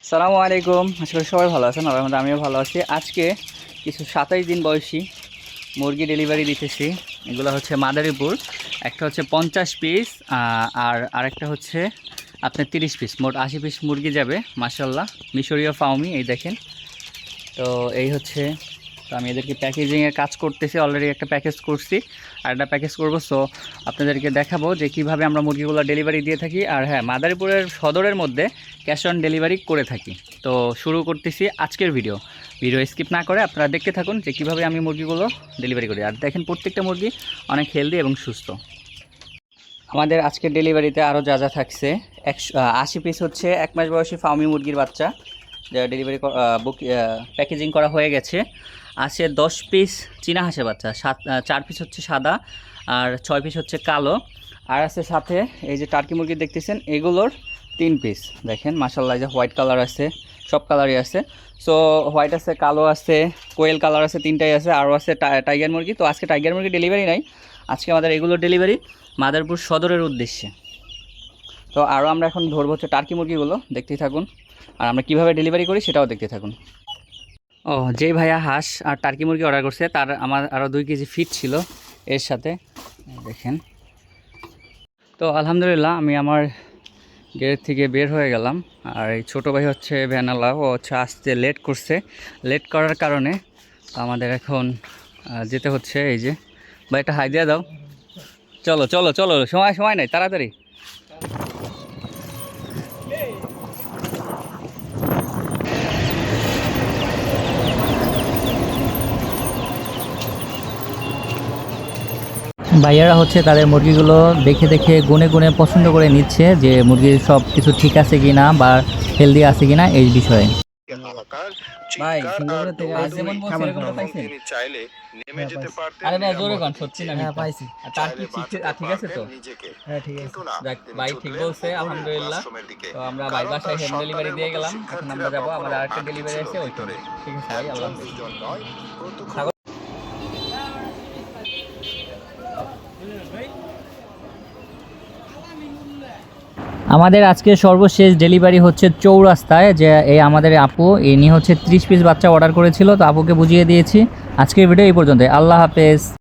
সালামু আলাইকুম, আশা করি সবাই ভালো আছেন। আমার মধ্যে আমিও ভালো আছি। আজকে কিছু 27 দিন বয়সী মুরগি ডেলিভারি দিতেছি। এগুলো হচ্ছে মাদারীপুর। একটা হচ্ছে 50 পিস আর আরেকটা হচ্ছে আপনার 30 পিস, মোট 80 পিস মুরগি যাবে। মাশাল্লাহ, মিশরীয় ফাউমি, এই দেখেন। তো এই হচ্ছে, তো আমি এদেরকে প্যাকেজিংয়ের কাজ করতেছি। অলরেডি একটা প্যাকেজ করছি আর একটা প্যাকেজ করবো। সো আপনাদেরকে দেখাবো যে কিভাবে আমরা মুরগিগুলো ডেলিভারি দিয়ে থাকি। আর হ্যাঁ, মাদারীপুরের সদরের মধ্যে ক্যাশ অন ডেলিভারি করে থাকি। তো শুরু করতেছি আজকের ভিডিও স্কিপ না করে আপনারা দেখতে থাকুন যে কিভাবে আমি মুরগিগুলো ডেলিভারি করি। আর দেখেন, প্রত্যেকটা মুরগি অনেক হেলদি এবং সুস্থ। আমাদের আজকের ডেলিভারিতে আরও যা যা থাকছে, 80 পিস হচ্ছে 1 মাস বয়সী ফার্মি মুরগির বাচ্চা, যা ডেলিভারি প্যাকেজিং করা হয়ে গেছে। আছে 10 পিস চীনা হাঁসের বাচ্চা, 4 পিস হচ্ছে সাদা আর 6 পিস হচ্ছে কালো। আর আছে সাথে এই যে টার্কি মুরগি দেখতেছেন, এগুলোর 3 পিস। দেখেন মাশাআল্লাহ, যে হোয়াইট কালার আছে, সব কালারই আছে। সো হোয়াইট আছে, কালো আছে, কোয়েল কালার আছে, 3টাই আছে। আরও আছে টাইগার মুরগি। তো আজকে টাইগার মুরগি ডেলিভারি নাই, আজকে আমাদের এগুলো ডেলিভারি মাদারীপুর সদরের উদ্দেশ্যে। তো আরও আমরা এখন ধরবো হচ্ছে টার্কি মুরগিগুলো, দেখতেই থাকুন। আর আমরা কীভাবে ডেলিভারি করি সেটাও দেখতে থাকুন। ও, যেই ভাইয়া হাঁস আর টার্কি মুরগি অর্ডার করছে তার আমার আরও 2 কেজি ফিট ছিল এর সাথে, দেখেন। তো আলহামদুলিল্লাহ, আমি আমার গেট থেকে বের হয়ে গেলাম। আর এই ছোটো ভাই হচ্ছে ভ্যানালা, ও হচ্ছে আসতে লেট করছে। লেট করার কারণে আমাদের এখন যেতে হচ্ছে। এই যে ভাই, একটা হাই দিয়ে দাও। চলো চলো চলো, সময় নাই, তাড়াতাড়ি। ভাইয়ারা হচ্ছে তাদের মুরগিগুলো দেখে দেখে গুনে গুনে পছন্দ করে নিচ্ছে যে মুরগির সব কিছু ঠিক আছে কিনা বা হেলদি আছে কিনা এই বিষয়ে। ভাই, সিঙ্গাপুর থেকে আজ যেমন বলছি এরকমটা পাইছেন? চাইলে নেমে যেতে পারতেন। আরে ভাই, জোরে গান, সত্যি না? হ্যাঁ পাইছি। আর তার কি ঠিক আছে তো? হ্যাঁ ঠিক আছে। যাক, ভাই ঠিক বলছে, আলহামদুলিল্লাহ। তো আমরা ভাই বাসায় হোম ডেলিভারি দিয়ে গেলাম। এখন আমরা যাবো, আমাদের আরেকটা ডেলিভারি আছে ওইখানে। ঠিক আছে ভাই, আল্লাহ হাফেজ। আমাদের আজকে সর্বশেষ ডেলিভারি হচ্ছে চৌরাস্তায়, যে এই আমাদের আপু, ইনি হচ্ছে 30 পিস বাচ্চা অর্ডার করেছিল। তো আপুকে বুঝিয়ে দিয়েছি। আজকের ভিডিও এই পর্যন্ত, আল্লাহ হাফেজ।